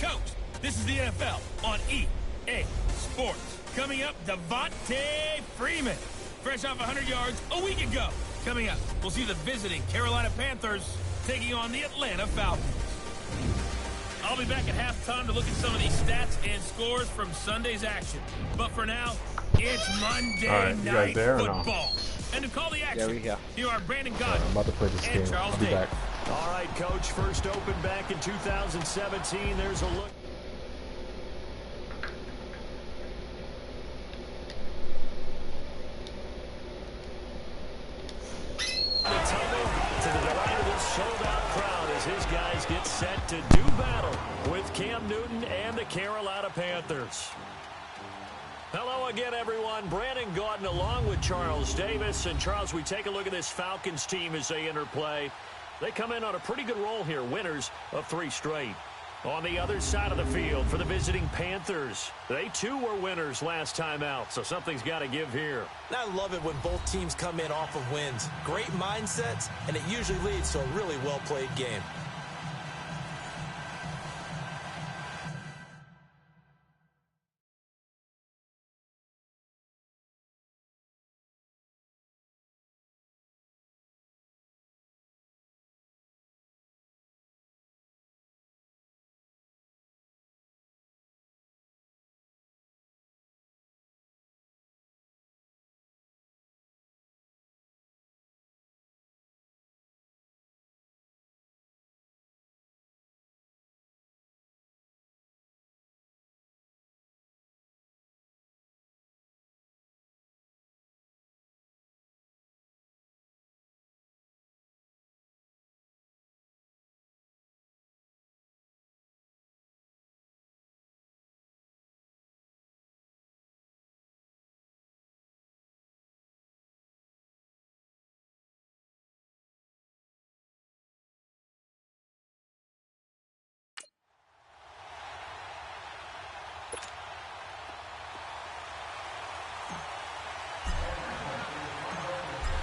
Coach, this is the NFL on EA Sports. Coming up, Devontae Freeman, fresh off 100 yards a week ago. Coming up, we'll see the visiting Carolina Panthers taking on the Atlanta Falcons. I'll be back at halftime to look at some of these stats and scores from Sunday's action. But for now, it's Monday Night Football. And to call the action, here are Brandon Godwin I'm about to play this game. Charles I'll be back. All right, Coach, first open back in 2017. There's a look. Sold-out crowd as his guys get set to do battle with Cam Newton and the Carolina Panthers. Hello again, everyone. Brandon Gaudin along with Charles Davis. And, Charles, we take a look at this Falcons team as they enter play. They come in on a pretty good roll here, winners of 3 straight. On the other side of the field for the visiting Panthers, they too were winners last time out, so something's got to give here. I love it when both teams come in off of wins. Great mindsets, and it usually leads to a really well-played game.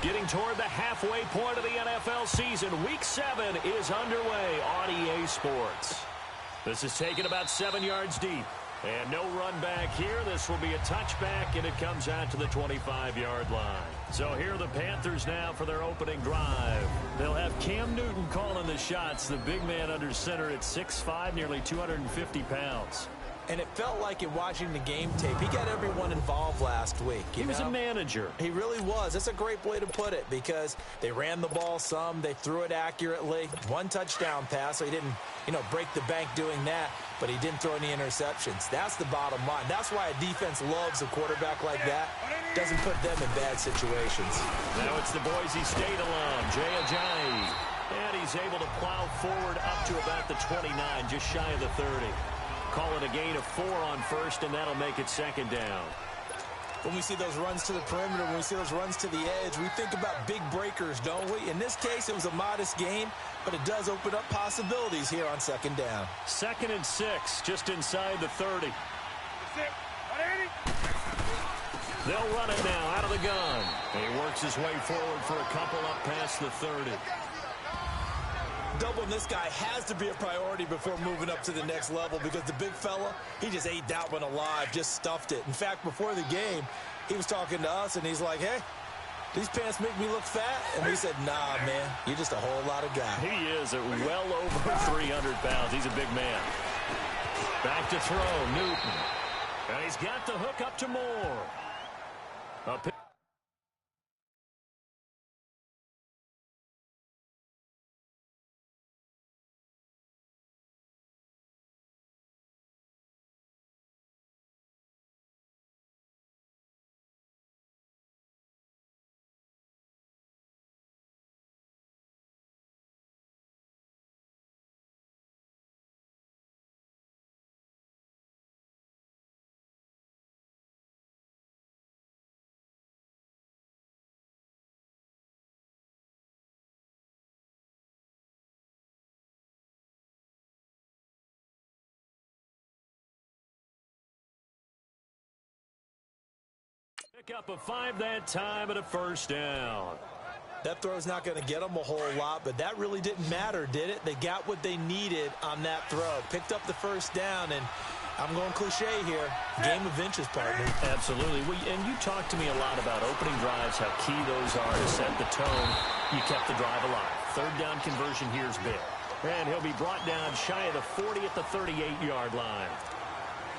Getting toward the halfway point of the NFL season, Week 7 is underway on EA Sports. This is taken about 7 yards deep. And no run back here. This will be a touchback, and it comes out to the 25-yard line. So here are the Panthers now for their opening drive. They'll have Cam Newton calling the shots, the big man under center at 6'5", nearly 250 pounds. And it felt like in watching the game tape, he got everyone involved last week. He was a manager. He really was. That's a great way to put it because they ran the ball some. They threw it accurately. 1 touchdown pass, so he didn't, break the bank doing that, but he didn't throw any interceptions. That's the bottom line. That's why a defense loves a quarterback like that. Doesn't put them in bad situations. Now it's the Boise State alum, Jay Ajayi. And he's able to plow forward up to about the 29, just shy of the 30. Call it a gain of 4 on first, and that'll make it second down. When we see those runs to the perimeter, when we see those runs to the edge, we think about big breakers, don't we? In this case, it was a modest gain, but it does open up possibilities here on second down. 2nd and 6, just inside the 30. They'll run it now out of the gun. He works his way forward for a couple up past the 30. Doubling this guy has to be a priority before moving up to the next level because the big fella, he just ate that one alive, just stuffed it. In fact, before the game, he was talking to us, and he's like, hey, these pants make me look fat? And we said, nah, man, you're just a whole lot of guy. He is at well over 300 pounds. He's a big man. Back to throw, Newton. And he's got the hook up to Moore. Up. Pick up a 5 that time and a first down. That throw's not going to get them a whole lot, but that really didn't matter, did it? They got what they needed on that throw. Picked up the first down, and I'm going cliche here. Game of inches, partner. Absolutely. And you talked to me a lot about opening drives, how key those are to set the tone. You kept the drive alive. Third down conversion here's big. And he'll be brought down shy of the 40 at the 38-yard line.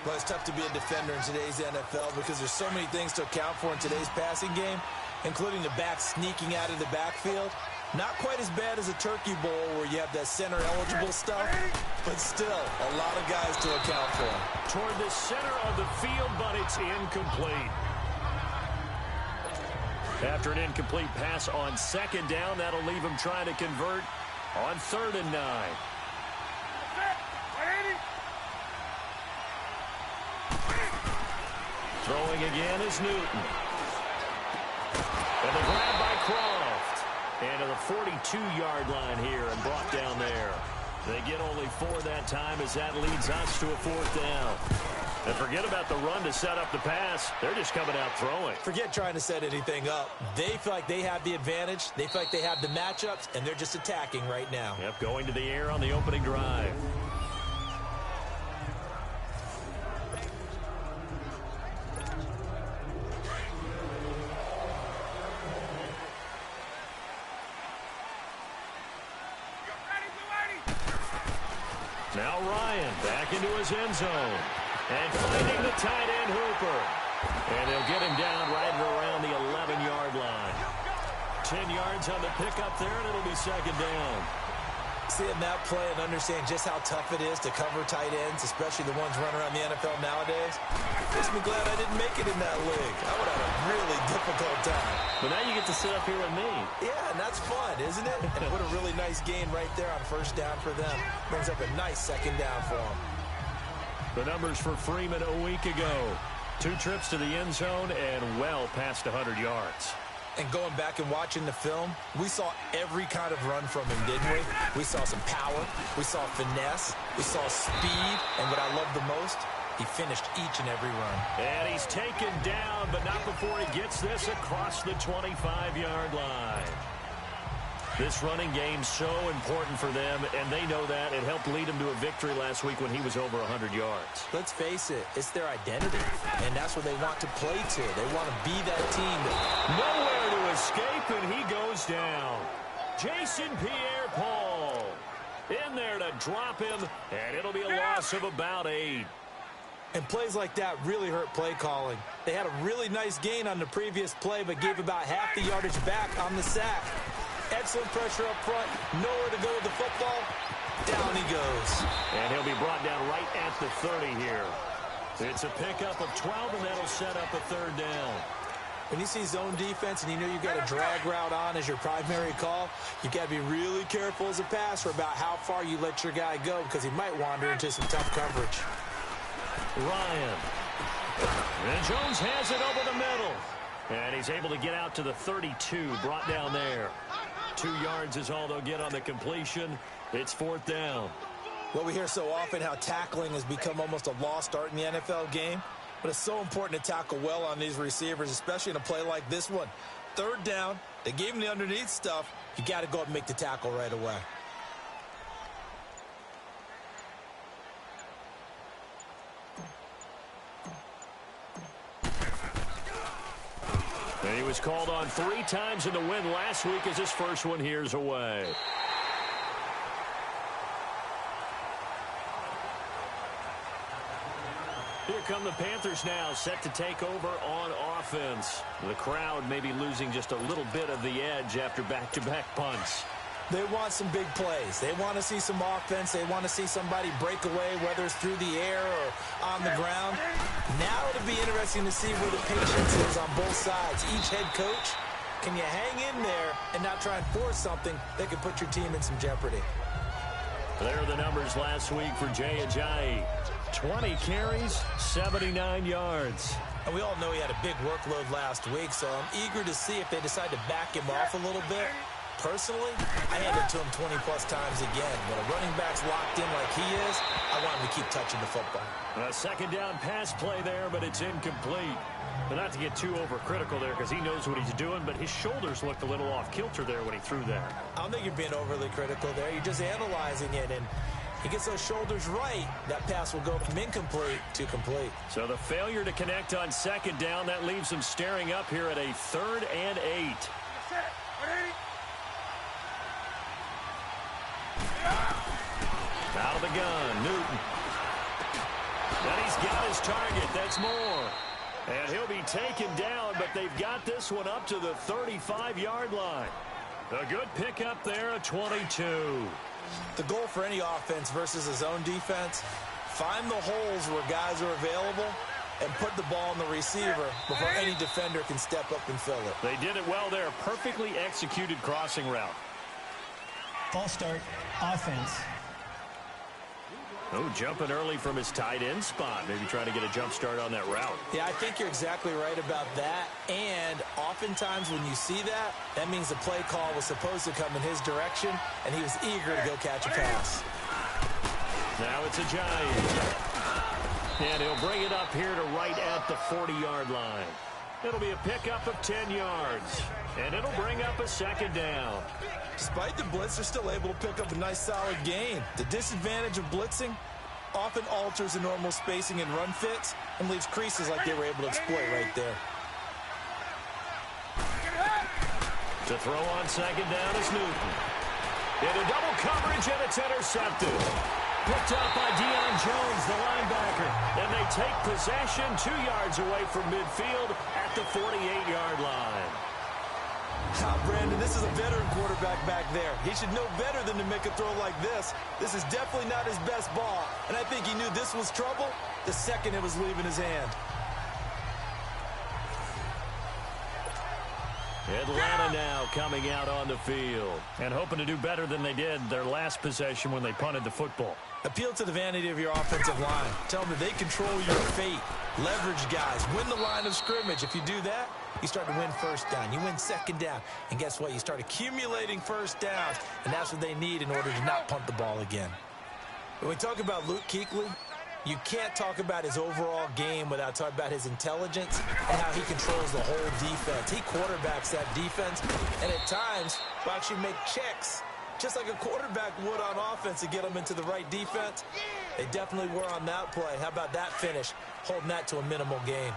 Well, it's tough to be a defender in today's NFL because there's so many things to account for in today's passing game, including the back sneaking out of the backfield. Not quite as bad as a turkey bowl where you have that center-eligible stuff, but still a lot of guys to account for. Toward the center of the field, but it's incomplete. After an incomplete pass on second down, that'll leave him trying to convert on 3rd and 9. Throwing again is Newton. And the grab by Croft. And to the 42-yard line here and brought down there. They get only 4 that time as that leads us to a 4th down. And forget about the run to set up the pass. They're just coming out throwing. Forget trying to set anything up. They feel like they have the advantage. They feel like they have the matchups, and they're just attacking right now. Yep, going to the air on the opening drive. Now Ryan back into his end zone. And finding the tight end Hooper. And they'll get him down right around the 11-yard line. 10 yards on the pickup there, and it'll be 2nd down. Seeing that play and understand just how tough it is to cover tight ends, especially the ones running around the NFL nowadays, makes me glad I didn't make it in that league. I would have had a really difficult time. But now you get to sit up here with me. Yeah, and that's fun, isn't it? And what a really nice gain right there on 1st down for them. Brings up a nice 2nd down for them. The numbers for Freeman a week ago. 2 trips to the end zone and well past 100 yards. And going back and watching the film, we saw every kind of run from him, didn't we? We saw some power. We saw finesse. We saw speed. And what I love the most, he finished each and every run. And he's taken down, but not before he gets this across the 25-yard line. This running game's so important for them, and they know that. It helped lead him to a victory last week when he was over 100 yards. Let's face it, it's their identity, and that's what they want to play to. They want to be that team. Nowhere to escape, and he goes down. Jason Pierre-Paul in there to drop him, and it'll be a loss of about 8. And plays like that really hurt play calling. They had a really nice gain on the previous play, but gave about half the yardage back on the sack. Excellent pressure up front. Nowhere to go with the football. Down he goes. And he'll be brought down right at the 30 here. It's a pickup of 12, and that'll set up a 3rd down. When you see zone defense and you know you've got a drag route on as your primary call, you've got to be really careful as a passer about how far you let your guy go because he might wander into some tough coverage. Ryan. And Jones has it over the middle. And he's able to get out to the 32, brought down there. 2 yards is all they'll get on the completion. It's 4th down. Well, we hear so often how tackling has become almost a lost art in the NFL game. But it's so important to tackle well on these receivers, especially in a play like this one. 3rd down, they gave him the underneath stuff. You got to go up and make the tackle right away. And he was called on 3 times in the win last week as his first one here's away. Here come the Panthers now, set to take over on offense. The crowd may be losing just a little bit of the edge after back-to-back punts. They want some big plays. They want to see some offense. They want to see somebody break away, whether it's through the air or on the ground. Now it'll be interesting to see where the patience is on both sides. Each head coach, can you hang in there and not try and force something that could put your team in some jeopardy? There are the numbers last week for Jay Ajayi. 20 carries, 79 yards. And we all know he had a big workload last week, so I'm eager to see if they decide to back him off a little bit. Personally, I hand it to him 20-plus times again. When a running back's locked in like he is, I want him to keep touching the football. A 2nd down pass play there, but it's incomplete. But not to get too overcritical there because he knows what he's doing, but his shoulders looked a little off kilter there when he threw that. I don't think you're being overly critical there. You're just analyzing it, and he gets those shoulders right. That pass will go from incomplete to complete. So the failure to connect on second down, that leaves him staring up here at a 3rd and 8. Out of the gun, Newton. And he's got his target. That's Moore. And he'll be taken down, but they've got this one up to the 35-yard line. A good pickup there, a 22. The goal for any offense versus a zone defense, find the holes where guys are available and put the ball in the receiver before any defender can step up and fill it. They did it well there. Perfectly executed crossing route. Ball start, offense. Oh, jumping early from his tight end spot. Maybe trying to get a jump start on that route. Yeah, I think you're exactly right about that. And oftentimes when you see that, that means the play call was supposed to come in his direction, and he was eager to go catch a pass. Now it's a Giant. And he'll bring it up here to right at the 40-yard line. It'll be a pickup of 10 yards. And it'll bring up a 2nd down. Despite the blitz, they're still able to pick up a nice, solid gain. The disadvantage of blitzing often alters the normal spacing and run fits and leaves creases like they were able to exploit right there. To throw on 2nd down is Newton. Into double coverage, and it's intercepted. Picked up by Deion Jones, the linebacker. And they take possession 2 yards away from midfield at the 48-yard line. Brandon, this is a veteran quarterback back there. He should know better than to make a throw like this. This is definitely not his best ball, and I think he knew this was trouble the second it was leaving his hand. Atlanta now coming out on the field and hoping to do better than they did their last possession when they punted the football. Appeal to the vanity of your offensive line. Tell them that they control your fate. Leverage guys. Win the line of scrimmage. If you do that, you start to win 1st down. You win 2nd down. And guess what? You start accumulating 1st downs. And that's what they need in order to not punt the ball again. When we talk about Luke Kuechly, you can't talk about his overall game without talking about his intelligence and how he controls the whole defense. He quarterbacks that defense, and at times will actually make checks, just like a quarterback would on offense to get them into the right defense. They definitely were on that play. How about that finish, holding that to a minimal gain?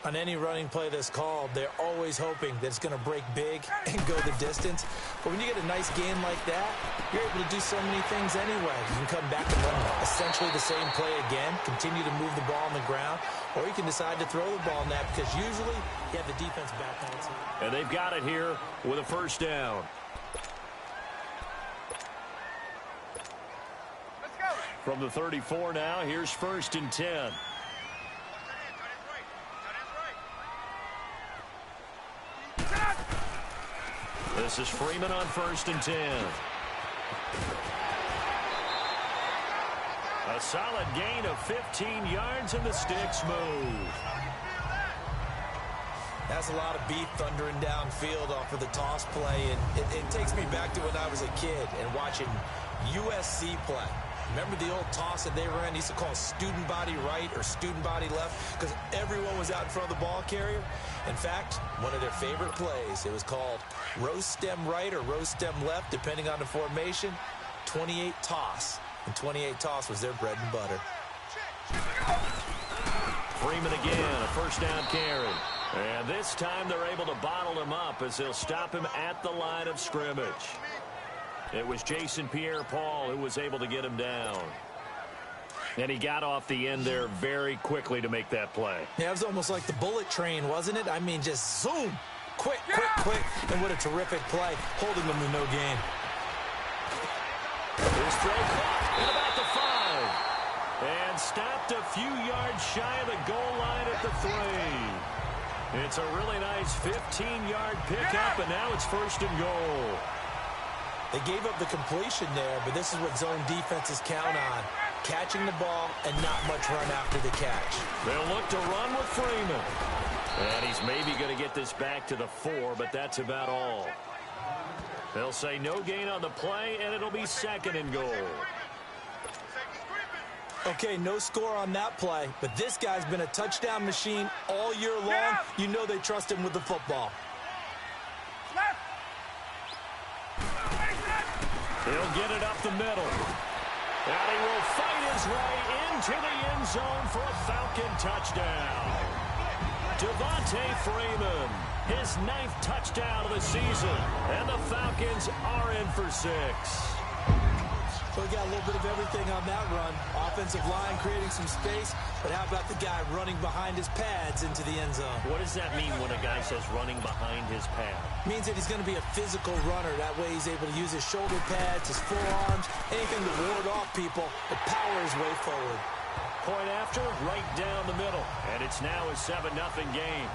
On any running play that's called, they're always hoping that it's going to break big and go the distance. But when you get a nice gain like that, you're able to do so many things anyway. You can come back and run essentially the same play again, continue to move the ball on the ground, or you can decide to throw the ball in that because usually you have the defense back on its feet. And they've got it here with a 1st down. From the 34 now, here's 1st and 10. This is Freeman on 1st and 10. A solid gain of 15 yards, and the sticks move. That's a lot of beef thundering downfield off of the toss play, and it takes me back to when I was a kid and watching USC play. Remember the old toss that they ran? They used to call student body right or student body left because everyone was out in front of the ball carrier. In fact, one of their favorite plays, it was called roast stem right or roast stem left, depending on the formation. 28 toss, and 28 toss was their bread and butter. Freeman again, a 1st down carry. And this time they're able to bottle him up as they'll stop him at the line of scrimmage. It was Jason Pierre-Paul who was able to get him down. And he got off the end there very quickly to make that play. Yeah, it was almost like the bullet train, wasn't it? I mean, just zoom. Quick, quick, quick. And what a terrific play, holding them to no gain. His throw caught at about the 5. And stopped a few yards shy of the goal line at the 3. It's a really nice 15-yard pickup, and now it's 1st and goal. They gave up the completion there, but this is what zone defenses count on. Catching the ball and not much run after the catch. They'll look to run with Freeman. And he's maybe going to get this back to the 4, but that's about all. They'll say no gain on the play, and it'll be 2nd and goal. Okay, no score on that play, but this guy's been a touchdown machine all year long. You know they trust him with the football. He'll get it up the middle. And he will fight his way into the end zone for a Falcon touchdown. Devontae Freeman, his 9th touchdown of the season. And the Falcons are in for 6. So we got a little bit of everything on that run. Offensive line creating some space, but how about the guy running behind his pads into the end zone? What does that mean when a guy says running behind his pad? Means that he's going to be a physical runner. That way he's able to use his shoulder pads, his forearms, anything to ward off people, but power his way forward. Point after, right down the middle. And it's now a 7-0 game.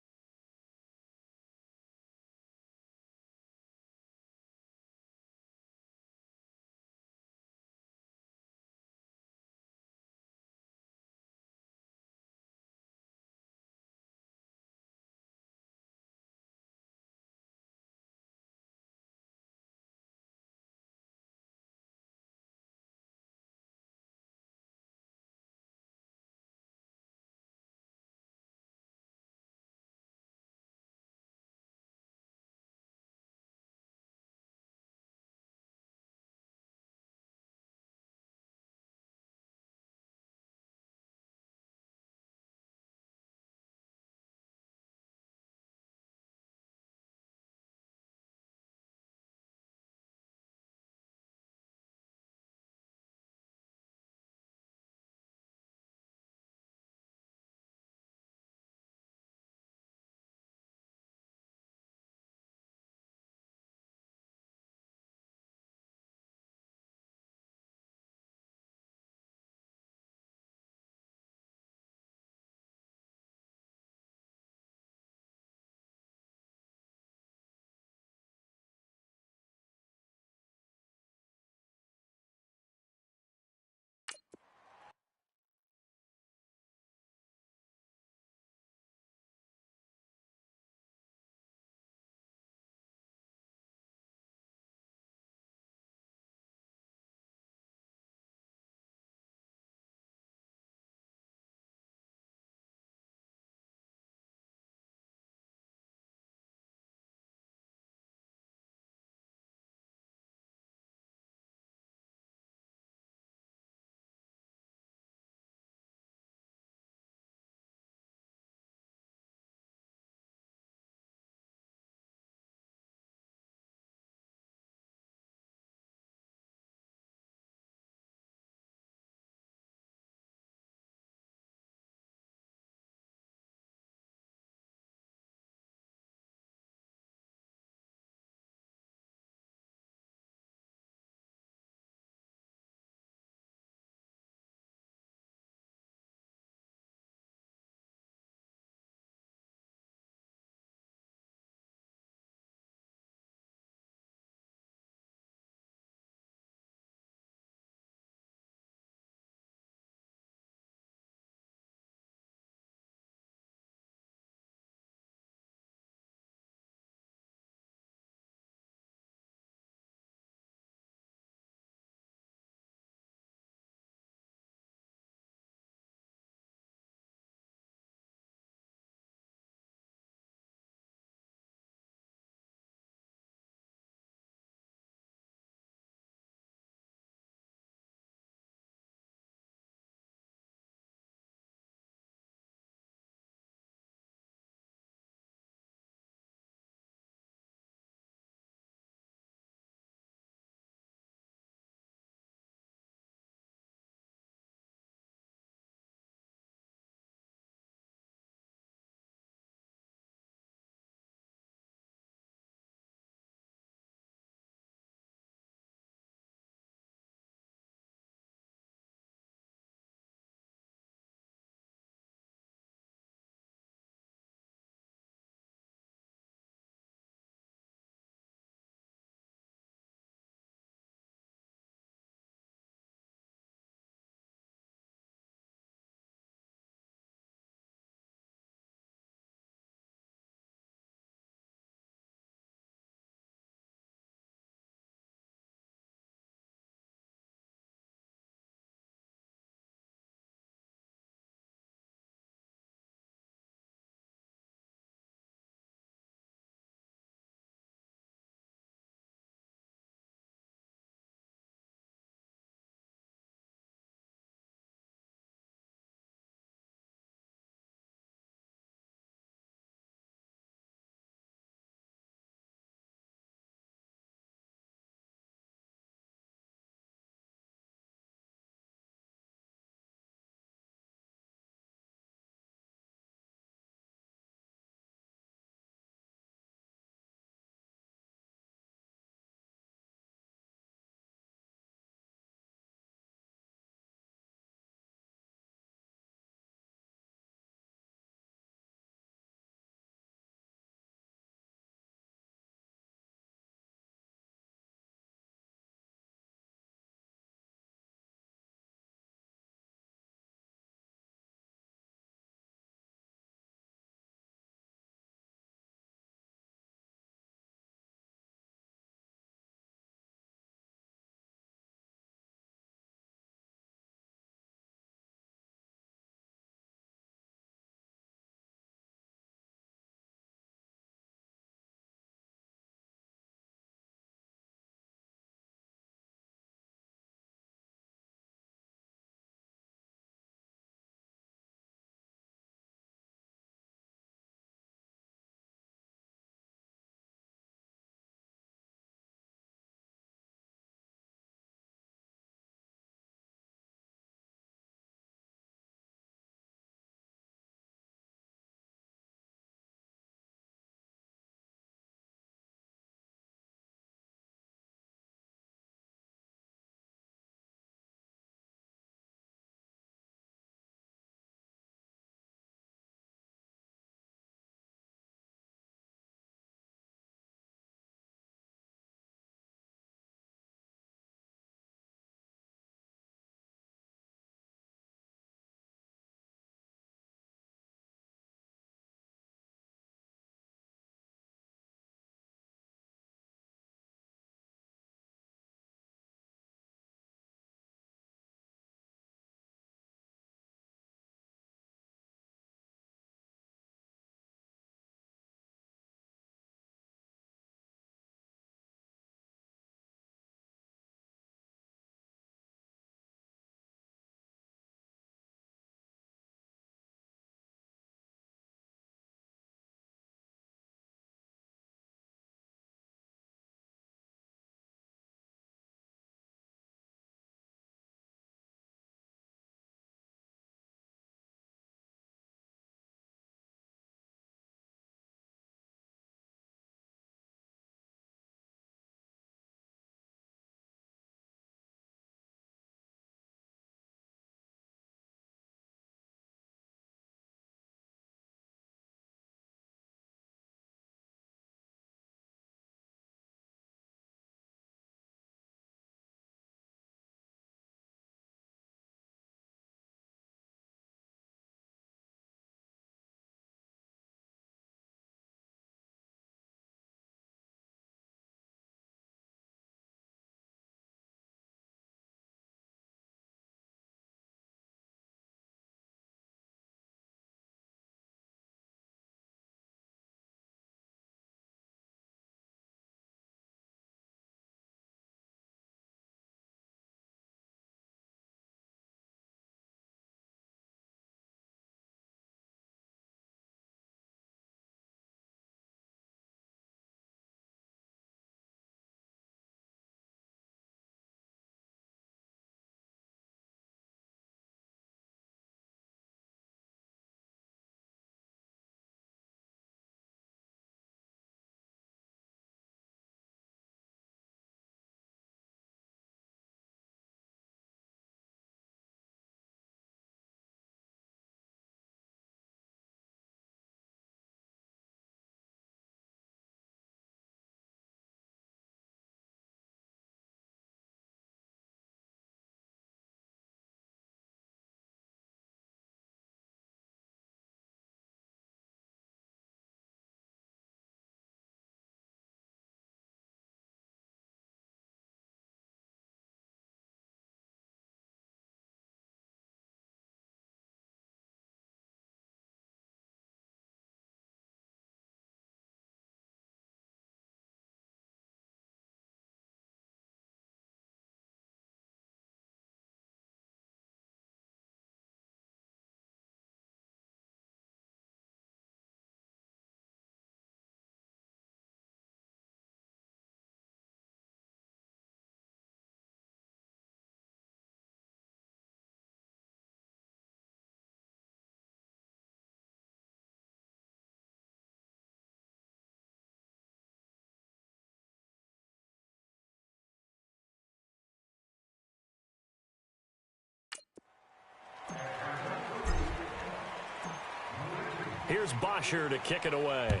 Here's Bosher to kick it away.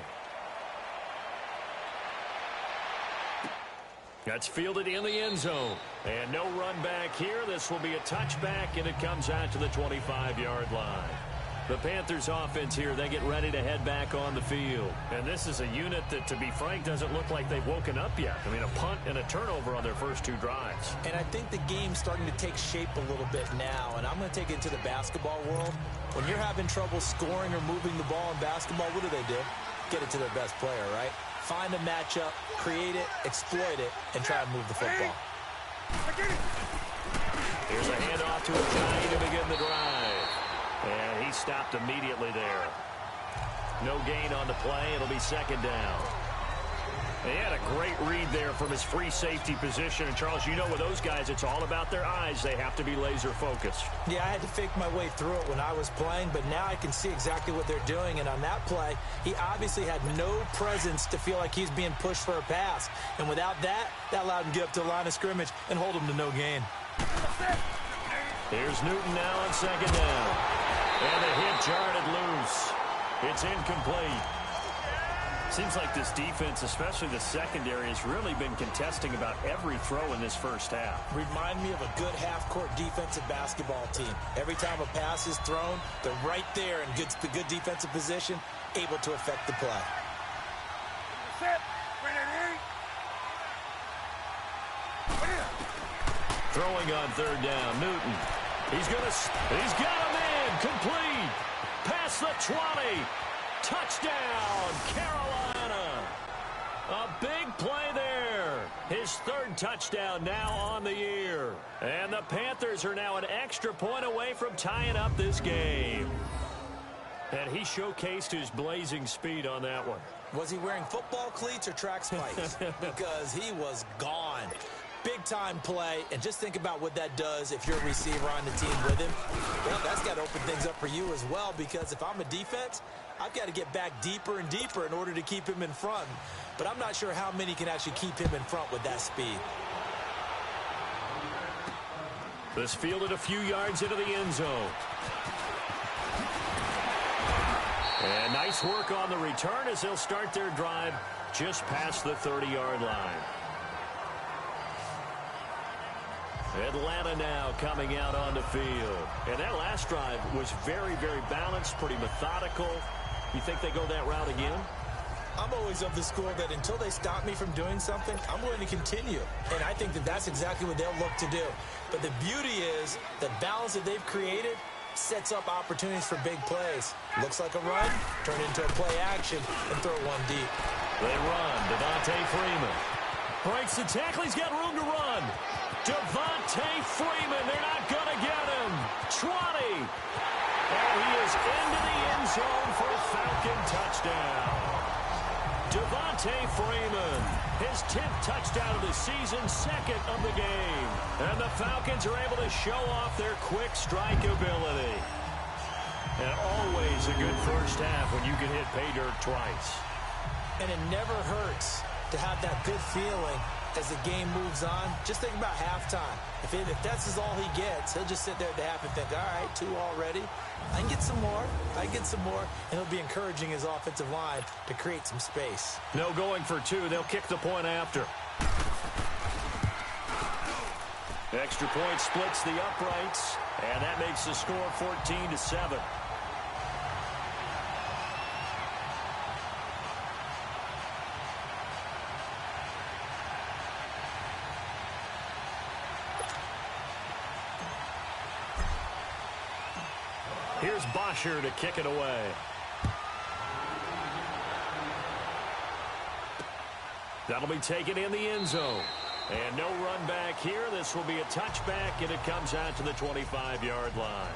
That's fielded in the end zone. And no run back here. This will be a touchback, and it comes out to the 25-yard line. The Panthers offense here, they get ready to head back on the field. And this is a unit that, to be frank, doesn't look like they've woken up yet. I mean, a punt and a turnover on their first two drives. And I think the game's starting to take shape a little bit now. And I'm going to take it to the basketball world. When you're having trouble scoring or moving the ball in basketball, what do? Get it to their best player, right? Find a matchup, create it, exploit it, and try and move the football. Here's a handoff to Ajayi to begin the drive. And he stopped immediately there. No gain on the play. It'll be second down. He had a great read there from his free safety position. And, Charles, you know with those guys, it's all about their eyes. They have to be laser-focused. Yeah, I had to fake my way through it when I was playing, but now I can see exactly what they're doing. And on that play, he obviously had no presence to feel like he's being pushed for a pass. And without that, that allowed him to get up to the line of scrimmage and hold him to no gain. Here's Newton now on second down. And the hit jarred it loose. It's incomplete. Seems like this defense, especially the secondary, has really been contesting about every throw in this first half. Remind me of a good half-court defensive basketball team. Every time a pass is thrown, they're right there in the good defensive position, able to affect the play. Throwing on third down, Newton. He's got a man, complete. Past the 20. Touchdown, Carolina. A big play there. His third touchdown now on the year. And the Panthers are now an extra point away from tying up this game. And he showcased his blazing speed on that one. Was he wearing football cleats or track spikes? Because he was gone. Big-time play, and just think about what that does if you're a receiver on the team with him. Well, that's got to open things up for you as well, because if I'm a defense, I've got to get back deeper and deeper in order to keep him in front. But I'm not sure how many can actually keep him in front with that speed. This fielded a few yards into the end zone. And nice work on the return as they'll start their drive just past the 30-yard line. Atlanta now coming out on the field. And that last drive was very, very balanced, pretty methodical. You think they go that route again? I'm always of the school that until they stop me from doing something, I'm going to continue. And I think that that's exactly what they'll look to do. But the beauty is the balance that they've created sets up opportunities for big plays. Looks like a run, turn into a play action, and throw one deep. They run. Devontae Freeman breaks the tackle. He's got room to run. Devontae Freeman, they're not going to get him. 20. And he is into the end zone for a Falcon touchdown. Devontae Freeman, his 10th touchdown of the season, second of the game. And the Falcons are able to show off their quick strike ability. And always a good first half when you can hit pay dirt twice. And it never hurts to have that good feeling as the game moves on. Just think about halftime. If that's all he gets, he'll just sit there at the half and think, all right, 2 already. I can get some more. And he'll be encouraging his offensive line to create some space. No going for 2. They'll kick the point after. Extra point splits the uprights, and that makes the score 14-7. Here's Bosher to kick it away. That'll be taken in the end zone. And no run back here. This will be a touchback, and it comes out to the 25-yard line.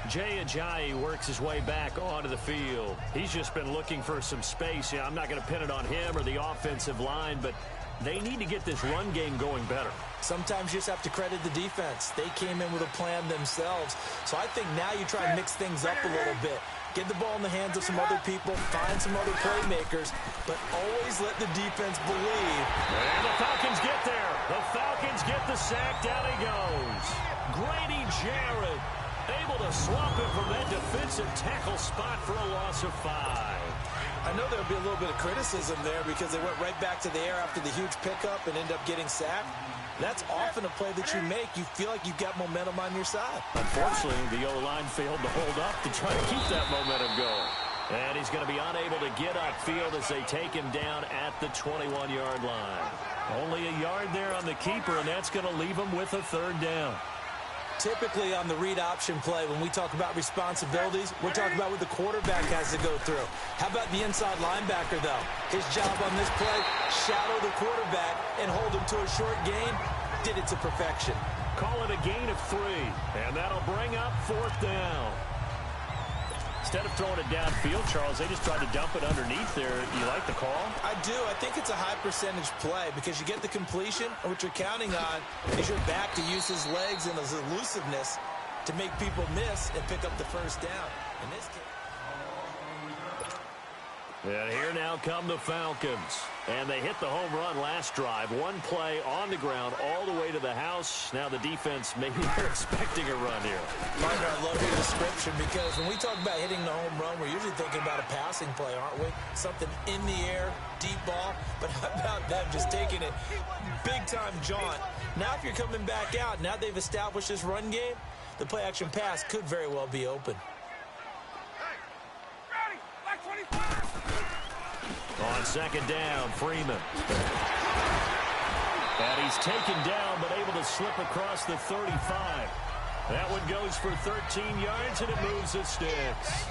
Jay Ajayi works his way back onto the field. He's just been looking for some space. I'm not going to pin it on him or the offensive line, but they need to get this run game going better. Sometimes you just have to credit the defense. They came in with a plan themselves. So I think now you try and mix things up a little bit. Get the ball in the hands of some other people, find some other playmakers, but always let the defense believe. And the Falcons get there. The Falcons get the sack. Down he goes. Grady Jarrett Able to swap him from that defensive tackle spot for a loss of 5. I know there'll be a little bit of criticism there because they went right back to the air after the huge pickup and end up getting sacked. That's often a play that you make. You feel like you've got momentum on your side. Unfortunately, the O-line failed to hold up to try to keep that momentum going. And he's going to be unable to get upfield as they take him down at the 21-yard line. Only a yard there on the keeper, and that's going to leave him with a 3rd down. Typically on the read option play, when we talk about responsibilities, we're talking about what the quarterback has to go through. How about the inside linebacker, though? His job on this play, shadow the quarterback and hold him to a short gain. Did it to perfection. Call it a gain of 3, and that'll bring up 4th down. Instead of throwing it downfield, Charles, they just tried to dump it underneath there. You like the call? I do. I think it's a high-percentage play because you get the completion, and what you're counting on is your back to use his legs and his elusiveness to make people miss and pick up the 1st down. In this case. And here now come the Falcons. And they hit the home run last drive. One play on the ground all the way to the house. Now the defense, maybe they're expecting a run here. Partner, I love your description because when we talk about hitting the home run, we're usually thinking about a passing play, aren't we? Something in the air, deep ball. But how about them just taking it big-time jaunt? Now if you're coming back out, now they've established this run game, the play-action pass could very well be open. On 2nd down, Freeman. And he's taken down, but able to slip across the 35. That one goes for 13 yards, and it moves the sticks.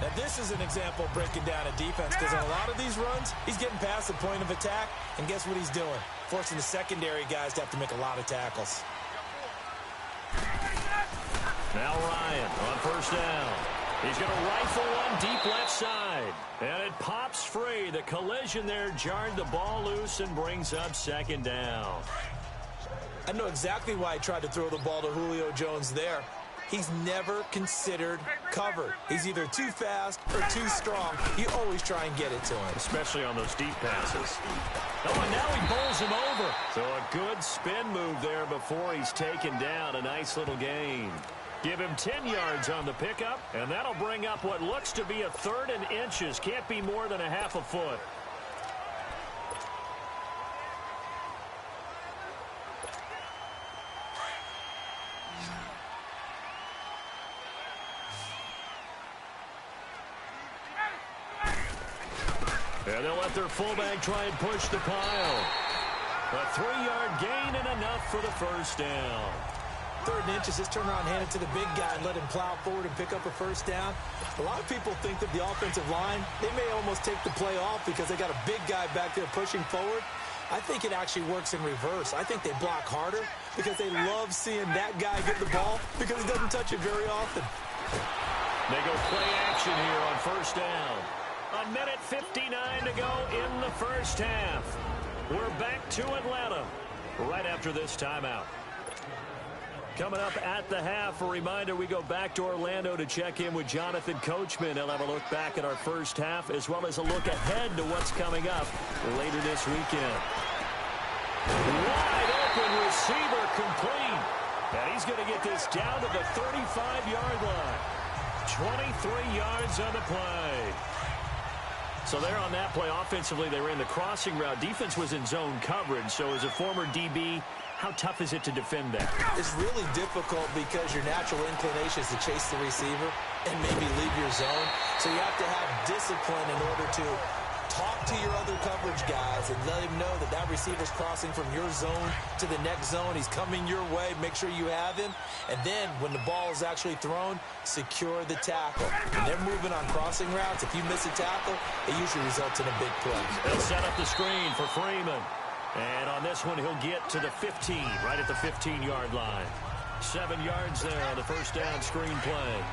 Now, this is an example of breaking down a defense because in a lot of these runs, he's getting past the point of attack, and guess what he's doing? Forcing the secondary guys to have to make a lot of tackles. Now Ryan on 1st down. He's going to rifle one deep left side. And it pops free. The collision there jarred the ball loose and brings up 2nd down. I know exactly why I tried to throw the ball to Julio Jones there. He's never considered covered. He's either too fast or too strong. You always try and get it to him. Especially on those deep passes. Oh, and now he bowls him over. So a good spin move there before he's taken down. A nice little gain. Give him 10 yards on the pickup, and that'll bring up what looks to be a 3rd and inches. Can't be more than a half a foot. And they'll let their fullback try and push the pile. A 3-yard gain and enough for the 1st down. 3rd and inches, just turn around, hand it to the big guy and let him plow forward and pick up a 1st down. A lot of people think that the offensive line, they may almost take the play off because they got a big guy back there pushing forward. I think it actually works in reverse. I think they block harder because they love seeing that guy get the ball because he doesn't touch it very often. They go play action here on 1st down. 1:59 to go in the 1st half. We're back to Atlanta right after this timeout. Coming up at the half, a reminder, we go back to Orlando to check in with Jonathan Coachman. He'll have a look back at our 1st half as well as a look ahead to what's coming up later this weekend. Wide open receiver complete. And he's going to get this down to the 35-yard line. 23 yards on the play. So there on that play, offensively, they ran the crossing route. Defense was in zone coverage. So as a former DB, how tough is it to defend that? It's really difficult because your natural inclination is to chase the receiver and maybe leave your zone. So you have to have discipline in order to talk to your other coverage guys and let him know that that receiver's crossing from your zone to the next zone. He's coming your way. Make sure you have him. And then when the ball is actually thrown, secure the tackle. When they're moving on crossing routes, if you miss a tackle, it usually results in a big play. They'll set up the screen for Freeman. And on this one, he'll get to the 15, right at the 15-yard line. 7 yards there on the 1st down screen play.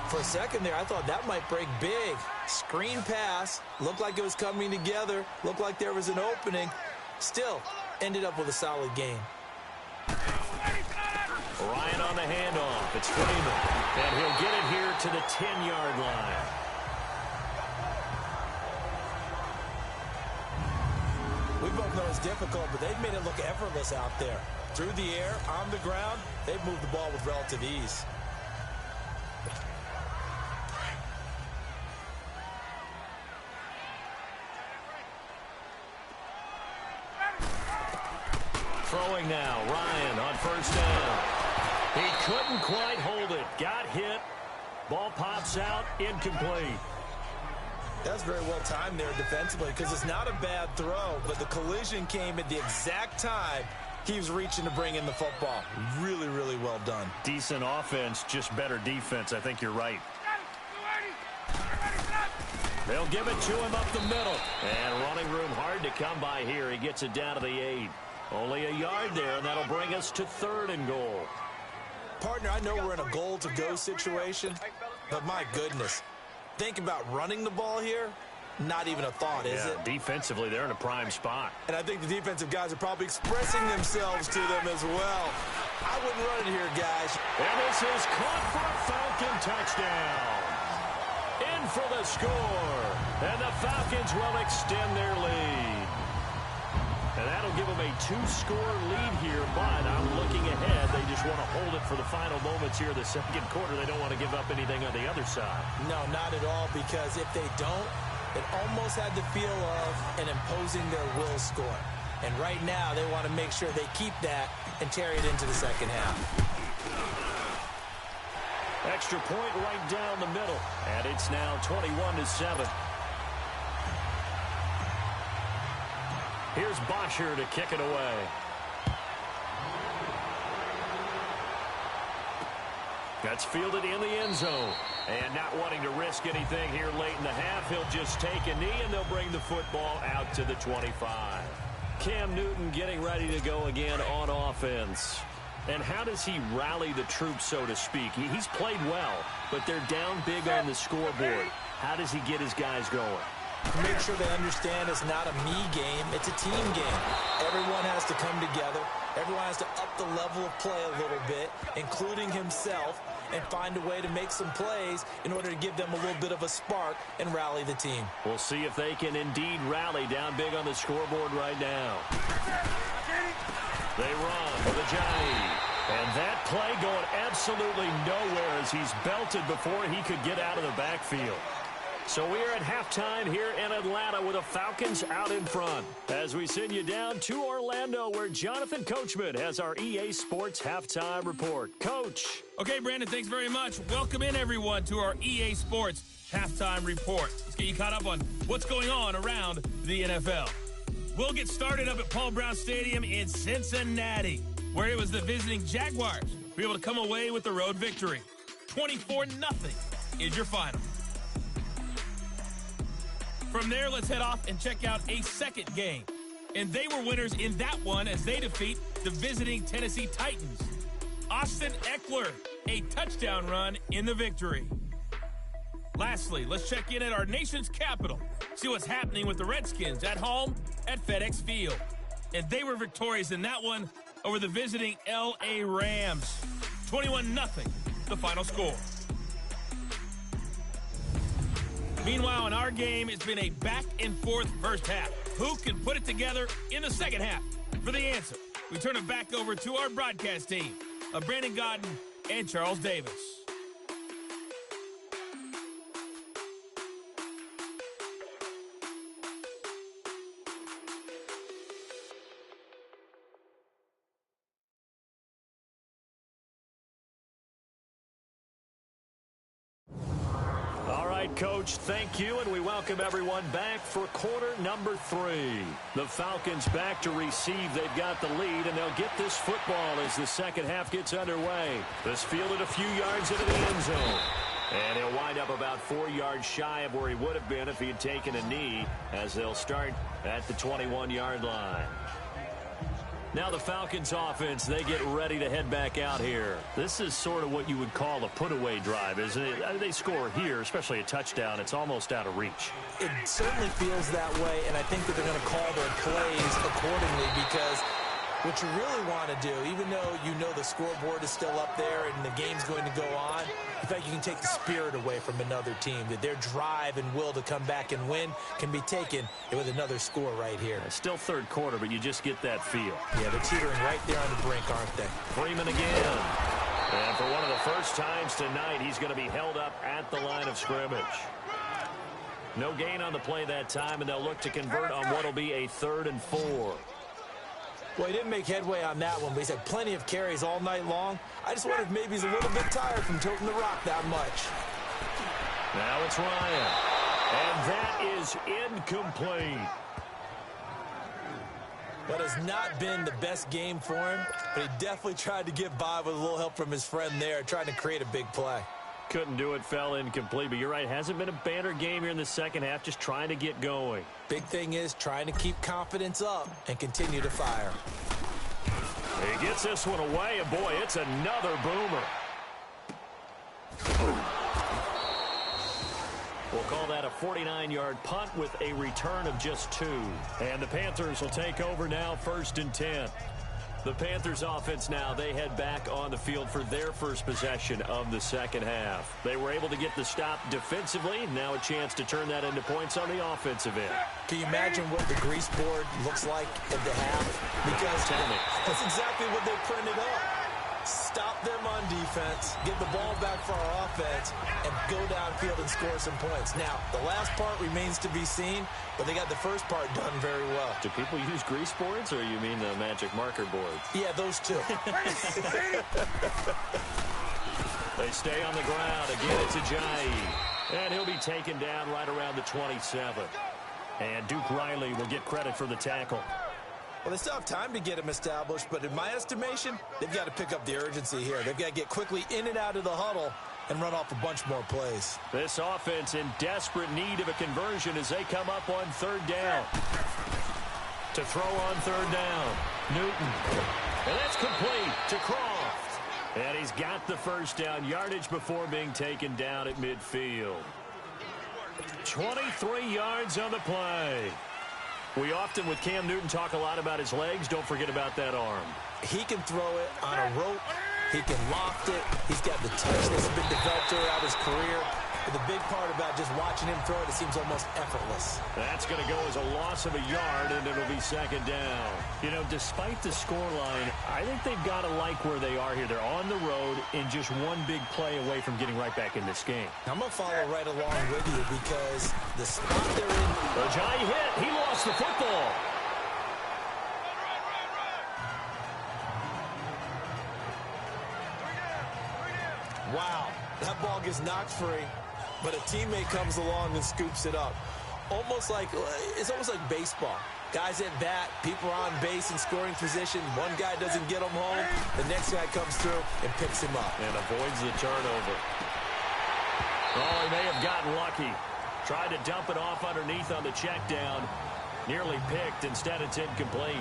For a second there, I thought that might break big. Screen pass. Looked like it was coming together. Looked like there was an opening. Still, ended up with a solid gain. Ryan on the handoff. It's Freeman. And he'll get it here to the 10-yard line. We both know it's difficult, but they've made it look effortless out there. Through the air, on the ground, they've moved the ball with relative ease. Throwing now, Ryan on first down. He couldn't quite hold it. Got hit. Ball pops out, incomplete. That's very well timed there defensively because it's not a bad throw, but the collision came at the exact time he was reaching to bring in the football. Really, really well done. Decent offense, just better defense. I think you're right. They'll give it to him up the middle. And running room hard to come by here. He gets it down to the 8. Only a yard there, and that'll bring us to 3rd and goal. Partner, I know we're in a goal-to-go situation, but my goodness. Think about running the ball here. Not even a thought, is it? Defensively, they're in a prime spot. And I think the defensive guys are probably expressing themselves to them as well. I wouldn't run it here, guys. And this is caught for a Falcon touchdown. In for the score. And the Falcons will extend their lead. And that'll give them a 2-score lead here, but I'm looking ahead. They just want to hold it for the final moments here of the second quarter. They don't want to give up anything on the other side. No, not at all, because if they don't, it almost had the feel of an imposing their will score. And right now, they want to make sure they keep that and carry it into the second half. Extra point right down the middle, and it's now 21-7. Here's Bosher to kick it away. That's fielded in the end zone. And not wanting to risk anything here late in the half, he'll just take a knee, and they'll bring the football out to the 25. Cam Newton getting ready to go again on offense. And how does he rally the troops, so to speak? He's played well, but they're down big on the scoreboard. How does he get his guys going? Make sure they understand it's not a me game, it's a team game. Everyone has to come together. Everyone has to up the level of play a little bit, including himself, and find a way to make some plays in order to give them a little bit of a spark and rally the team. We'll see if they can indeed rally down big on the scoreboard right now. They run with a Johnny. And that play going absolutely nowhere as he's belted before he could get out of the backfield. So we are at halftime here in Atlanta with the Falcons out in front. As we send you down to Orlando, where Jonathan Coachman has our EA Sports halftime report. Coach. Okay, Brandon, thanks very much. Welcome in, everyone, to our EA Sports halftime report. Let's get you caught up on what's going on around the NFL. We'll get started up at Paul Brown Stadium in Cincinnati, where it was the visiting Jaguars who were able to come away with the road victory. 24-0 is your final. From there, let's head off and check out a second game. And they were winners in that one as they defeat the visiting Tennessee Titans. Austin Eckler, a touchdown run in the victory. Lastly, let's check in at our nation's capital, see what's happening with the Redskins at home at FedEx Field. And they were victorious in that one over the visiting LA Rams. 21-0, the final score. Meanwhile, in our game, it's been a back-and-forth first half. Who can put it together in the second half? For the answer, we turn it back over to our broadcast team of Brandon Godden and Charles Davis. Coach, thank you, and we welcome everyone back for quarter number 3. The Falcons back to receive. They've got the lead, and they'll get this football as the second half gets underway. This fielded a few yards into the end zone. And he'll wind up about 4 yards shy of where he would have been if he had taken a knee, as they'll start at the 21-yard line. Now the Falcons offense, they get ready to head back out here. This is sort of what you would call a put-away drive, isn't it? They score here, especially a touchdown. It's almost out of reach. It certainly feels that way, and I think that they're going to call their plays accordingly, because what you really want to do, even though you know the scoreboard is still up there and the game's going to go on, in fact, you can take the spirit away from another team, that their drive and will to come back and win can be taken with another score right here. It's still third quarter, but you just get that feel. Yeah, they're teetering right there on the brink, aren't they? Freeman again. And for one of the first times tonight, he's going to be held up at the line of scrimmage. No gain on the play that time, and they'll look to convert on what will be a 3rd and 4. Well, he didn't make headway on that one, but he's had plenty of carries all night long. I just wonder if maybe he's a little bit tired from toting the rock that much. Now it's Ryan. And that is incomplete. That has not been the best game for him, but he definitely tried to get by with a little help from his friend there, trying to create a big play. Couldn't do it, fell incomplete, but you're right, hasn't been a banner game here in the second half, just trying to get going. Big thing is trying to keep confidence up and continue to fire. He gets this one away, and boy, it's another boomer. We'll call that a 49-yard punt with a return of just 2. And the Panthers will take over now, 1st and 10. The Panthers offense now, they head back on the field for their first possession of the second half. They were able to get the stop defensively. Now a chance to turn that into points on the offensive end. Can you imagine what the grease board looks like at the half? Because that's exactly what they printed up. Stop them on defense, get the ball back for our offense, and go downfield and score some points. Now, the last part remains to be seen, but they got the first part done very well. Do people use grease boards, or you mean the magic marker boards? Yeah, those two. They stay on the ground. Again, it's Ajayi. And he'll be taken down right around the 27. And Duke Riley will get credit for the tackle. Well, they still have time to get him established, but in my estimation, they've got to pick up the urgency here. They've got to get quickly in and out of the huddle and run off a bunch more plays. This offense in desperate need of a conversion as they come up on 3rd down. To throw on 3rd down, Newton. And that's complete to Croft. And he's got the first down yardage before being taken down at midfield. 23 yards on the play. We often, with Cam Newton, talk a lot about his legs. Don't forget about that arm. He can throw it on a rope. He can loft it. He's got the touch that's been developed throughout his career. But the big part about just watching him throw it seems almost effortless. That's going to go as a loss of a yard, and it'll be 2nd down. You know, despite the scoreline, I think they've got to like where they are here. They're on the road and just one big play away from getting right back in this game. I'm going to follow right along with you because the spot they're in... Ajayi hit. He lost the football. Wow, that ball gets knocked free, but a teammate comes along and scoops it up. It's almost like baseball. Guys at bat, people are on base in scoring position. One guy doesn't get him home. The next guy comes through and picks him up. And avoids the turnover. Oh, he may have gotten lucky. Tried to dump it off underneath on the check down. Nearly picked. Instead, it's incomplete.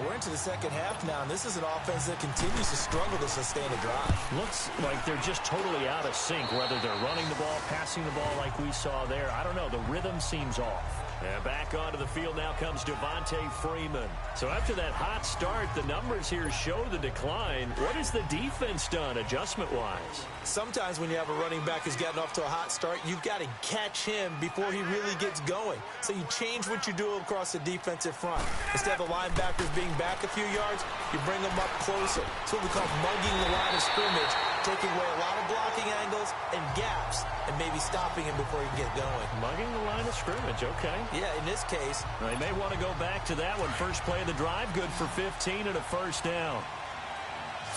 We're into the second half now, and this is an offense that continues to struggle to sustain a drive. Looks like they're just totally out of sync, whether they're running the ball, passing the ball like we saw there. I don't know. The rhythm seems off. And back onto the field now comes Devontae Freeman. So after that hot start, the numbers here show the decline. What has the defense done adjustment-wise? Sometimes when you have a running back who's gotten off to a hot start, you've got to catch him before he really gets going. So you change what you do across the defensive front. Instead of the linebackers being back a few yards, you bring them up closer. It's what we call mugging the line of scrimmage, taking away a lot of blocking angles and gaps, and maybe stopping him before he can get going. Mugging the line of scrimmage, okay. Yeah, in this case. They may want to go back to that one. First play of the drive, good for 15 and a first down.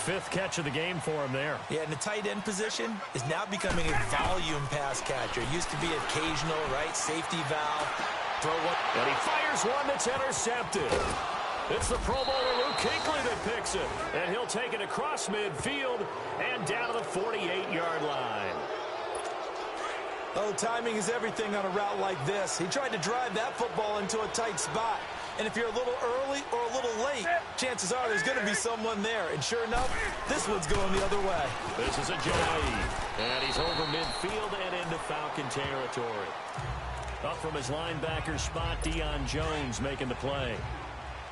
5th catch of the game for him there. Yeah, and the tight end position is now becoming a volume pass catcher. It used to be occasional, right? Safety valve. Throw one. And he fires one that's intercepted. It's the Pro Bowler Luke Kuechly that picks it. And he'll take it across midfield and down to the 48-yard line. Oh, timing is everything on a route like this. He tried to drive that football into a tight spot. And if you're a little early or a little late, chances are there's going to be someone there. And sure enough, this one's going the other way. This is Ajayi. And he's over midfield and into Falcon territory. Up from his linebacker spot, Deion Jones making the play.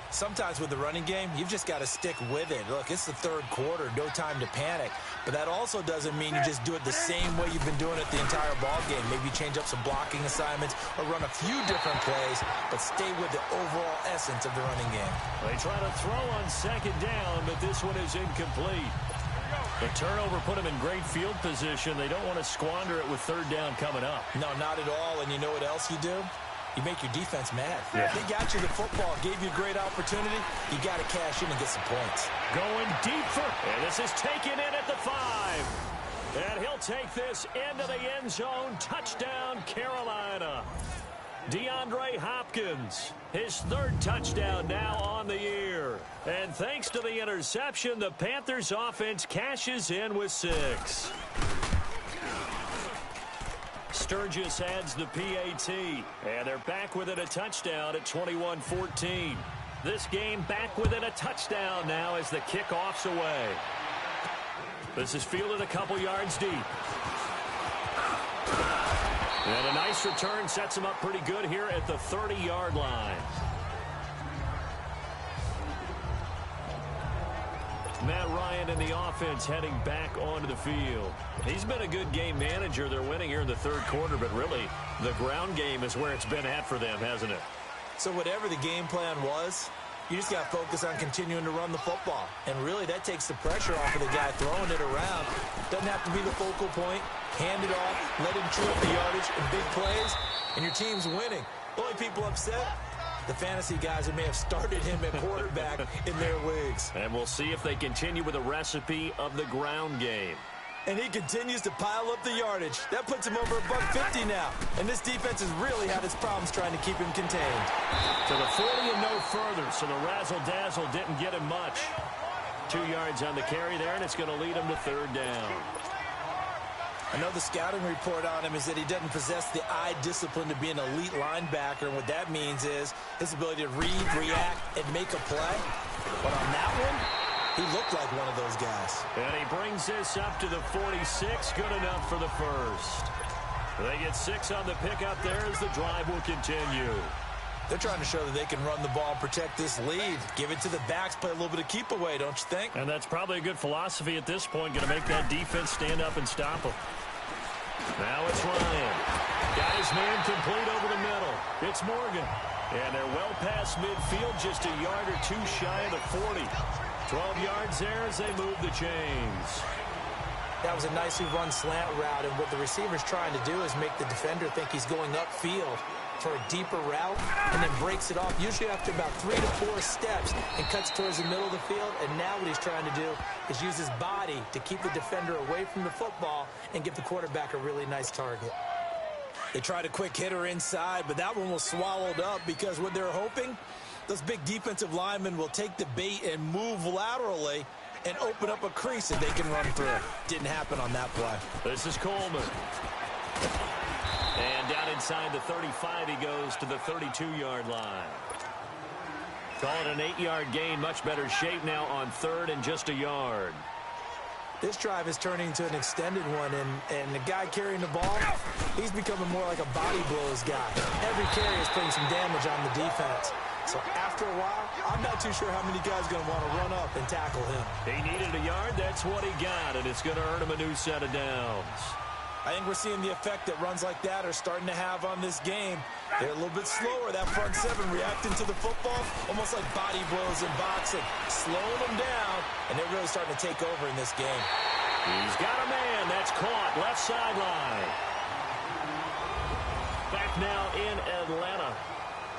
Sometimes with the running game, you've just got to stick with it. Look, it's the 3rd quarter, no time to panic. But that also doesn't mean you just do it the same way you've been doing it the entire ball game. Maybe change up some blocking assignments or run a few different plays, but stay with the overall essence of the running game. They try to throw on 2nd down, but this one is incomplete. The turnover put them in great field position. They don't want to squander it with 3rd down coming up. No, not at all. And you know what else you do? you make your defense mad. Yeah. They got you the football, gave you a great opportunity. You got to cash in and get some points. Going deep and this is taken in at the 5. And he'll take this into the end zone. Touchdown, Carolina. DeAndre Hopkins, his 3rd touchdown now on the year. And thanks to the interception, the Panthers offense cashes in with 6. Sturgis adds the PAT, and they're back within a touchdown at 21-14. This game back within a touchdown now as the kickoff's away. This is fielded a couple yards deep. And a nice return sets him up pretty good here at the 30-yard line. Matt Ryan and the offense heading back onto the field. He's been a good game manager. They're winning here in the 3rd quarter, but really the ground game is where it's been at for them, hasn't it? So whatever the game plan was, you just got to focus on continuing to run the football. And really that takes the pressure off of the guy throwing it around. Doesn't have to be the focal point. Hand it off, let him chew up the yardage in big plays, and your team's winning. The only people upset, the fantasy guys who may have started him at quarterback in their leagues. And we'll see if they continue with the recipe of the ground game. And he continues to pile up the yardage. That puts him over $150 now. And this defense has really had its problems trying to keep him contained. To the 40 and no further, so the razzle-dazzle didn't get him much. 2 yards on the carry there, and it's going to lead him to 3rd down. I know the scouting report on him is that he doesn't possess the eye discipline to be an elite linebacker. And what that means is his ability to read, react, and make a play. But on that one, he looked like one of those guys. And he brings this up to the 46. Good enough for the 1st. They get 6 on the pickup there as the drive will continue. They're trying to show that they can run the ball and protect this lead. Give it to the backs, play a little bit of keep away, don't you think? And that's probably a good philosophy at this point, going to make that defense stand up and stop them. Now it's Ryan. Got his man complete over the middle. It's Morgan. And they're well past midfield, just a yard or 2 shy of the 40. 12 yards there as they move the chains. That was a nicely run slant route, and what the receiver's trying to do is make the defender think he's going upfield for a deeper route, and then breaks it off, usually after about 3 to 4 steps, and cuts towards the middle of the field. And now what he's trying to do is use his body to keep the defender away from the football and give the quarterback a really nice target. They tried a quick hitter inside, but that one was swallowed up because what they're hoping, those big defensive linemen will take the bait and move laterally and open up a crease that they can run through. Didn't happen on that play. This is Coleman. And down inside the 35, he goes to the 32-yard line. Call it an 8-yard gain. Much better shape now on 3rd and just a yard. This drive is turning into an extended one, and the guy carrying the ball, he's becoming more like a body blows guy. Every carry is putting some damage on the defense. So after a while, I'm not too sure how many guys are going to want to run up and tackle him. He needed a yard. That's what he got, and it's going to earn him a new set of downs. I think we're seeing the effect that runs like that are starting to have on this game. They're a little bit slower, that front 7 reacting to the football, almost like body blows in boxing, slowing them down, and they're really starting to take over in this game. He's got a man. That's caught. Left sideline. Back now in Atlanta.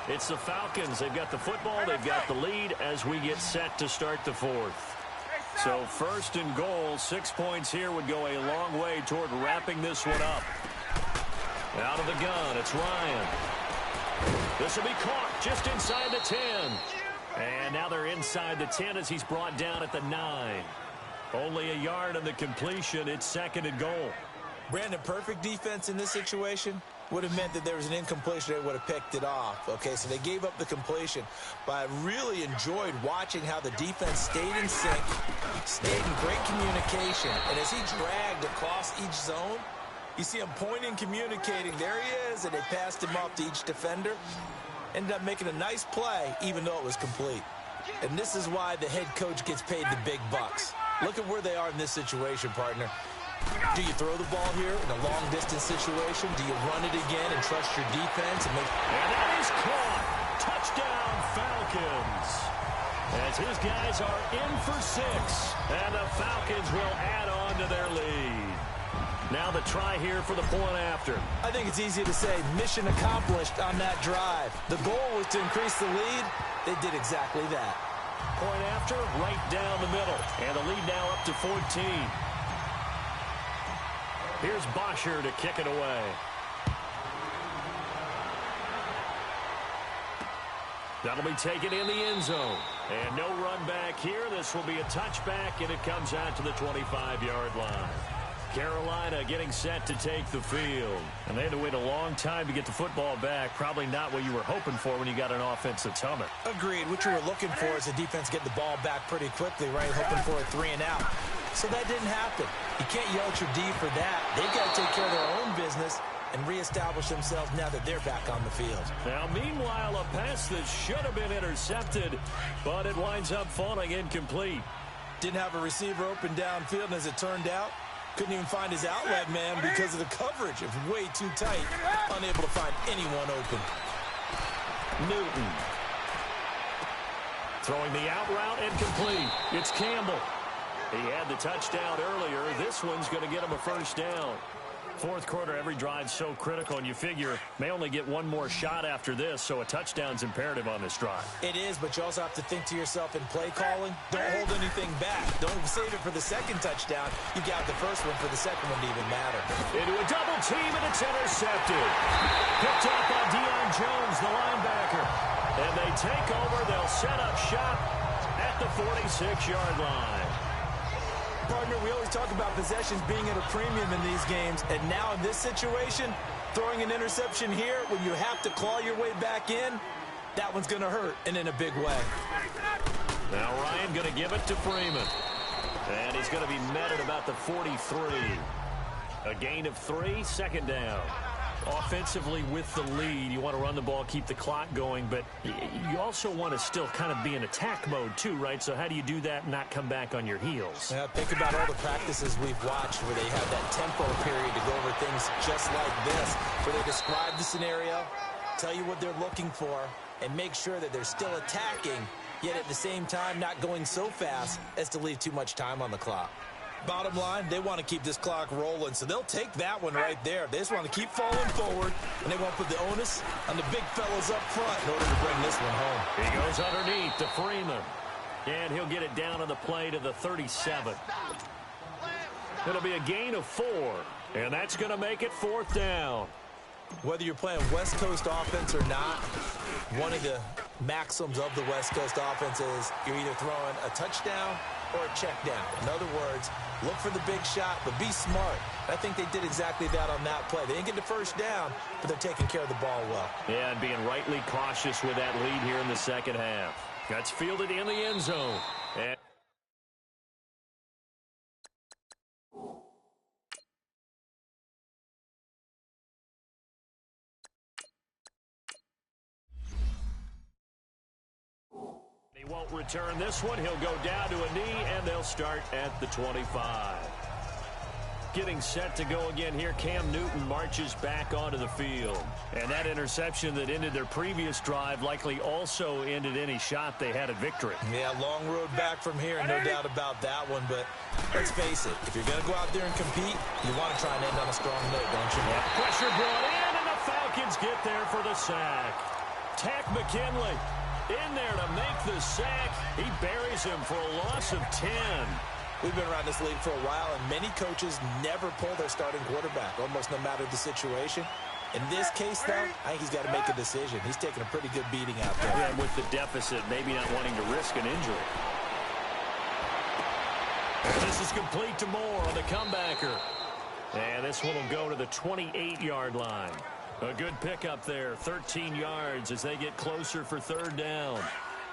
It's the Falcons. They've got the football. They've got the lead as we get set to start the 4th. So 1st and goal, 6 points here would go a long way toward wrapping this one up. Out of the gun, it's Ryan. This will be caught just inside the 10. And now they're inside the 10 as he's brought down at the 9. Only a yard on the completion. It's 2nd and goal. Brandon, perfect defense in this situation would have meant that there was an incompletion. They would have picked it off. Okay, so they gave up the completion. But I really enjoyed watching how the defense stayed in sync, stayed in great communication. And as he dragged across each zone, you see him pointing, communicating. There he is, and they passed him off to each defender. Ended up making a nice play, even though it was complete. And this is why the head coach gets paid the big bucks. Look at where they are in this situation, partner. Do you throw the ball here in a long-distance situation? Do you run it again and trust your defense? And that is caught. Touchdown, Falcons. As his guys are in for 6. And the Falcons will add on to their lead. Now the try here for the point after. I think it's easy to say mission accomplished on that drive. The goal was to increase the lead. They did exactly that. Point after, right down the middle. And the lead now up to 14. Here's Bosher to kick it away. That'll be taken in the end zone. And no run back here. This will be a touchback, and it comes out to the 25-yard line. Carolina getting set to take the field. And they had to wait a long time to get the football back. Probably not what you were hoping for when you got an offense that's humming. Agreed. What you were looking for is the defense getting the ball back pretty quickly, right? Hoping for a 3-and-out. So that didn't happen. You can't yell at your D for that. They've got to take care of their own business and reestablish themselves now that they're back on the field. Now, meanwhile, a pass that should have been intercepted, but it winds up falling incomplete. Didn't have a receiver open downfield, and as it turned out, couldn't even find his outlet man because of the coverage. It was way too tight, unable to find anyone open. Newton. Throwing the out route and complete. It's Campbell. He had the touchdown earlier. This one's going to get him a first down. Fourth quarter, every drive's so critical, and you figure may only get one more shot after this, so a touchdown's imperative on this drive. It is, but you also have to think to yourself in play calling, don't hold anything back. Don't save it for the second touchdown. You got the first one for the second one to even matter. Into a double team, and it's intercepted. Picked up by Deion Jones, the linebacker. And they take over. They'll set up shop at the 46-yard line. Partner, we always talk about possessions being at a premium in these games, and now in this situation, throwing an interception here when you have to claw your way back in, that one's going to hurt, and in a big way. Now Ryan going to give it to Freeman, and he's going to be met at about the 43. A gain of 3, second down. Offensively with the lead, you want to run the ball, keep the clock going, but you also want to still kind of be in attack mode too, right? So how do you do that and not come back on your heels? Yeah, think about all the practices we've watched where they have that tempo period to go over things just like this, where they describe the scenario, tell you what they're looking for, and make sure that they're still attacking, yet at the same time not going so fast as to leave too much time on the clock. Bottom line, they want to keep this clock rolling, so they'll take that one right there. They just want to keep falling forward, and they want to put the onus on the big fellas up front in order to bring this one home. He goes underneath to Freeman, and he'll get it down on the play to the 37. It'll be a gain of 4, and that's going to make it fourth down. Whether you're playing West Coast offense or not, one of the maxims of the West Coast offense is you're either throwing a touchdown or a check down. In other words, look for the big shot, but be smart. I think they did exactly that on that play. They didn't get the first down, but they're taking care of the ball well. Yeah, and being rightly cautious with that lead here in the second half. That's fielded in the end zone. And he won't return this one. He'll go down to a knee, and they'll start at the 25. Getting set to go again here, Cam Newton marches back onto the field. And that interception that ended their previous drive likely also ended any shot they had at victory. Yeah, long road back from here, no doubt about that one. But let's face it, if you're going to go out there and compete, you want to try and end on a strong note, don't you? Yeah. Pressure brought in, and the Falcons get there for the sack. Tack McKinley in there to make the sack. He buries him for a loss of 10. We've been around this league for a while, and many coaches never pull their starting quarterback, almost no matter the situation. In this case, though, I think he's got to make a decision. He's taking a pretty good beating out there. Yeah, with the deficit, maybe not wanting to risk an injury. This is complete to Moore on the comebacker. And this one will go to the 28-yard line. A good pickup there, 13 yards as they get closer for third down.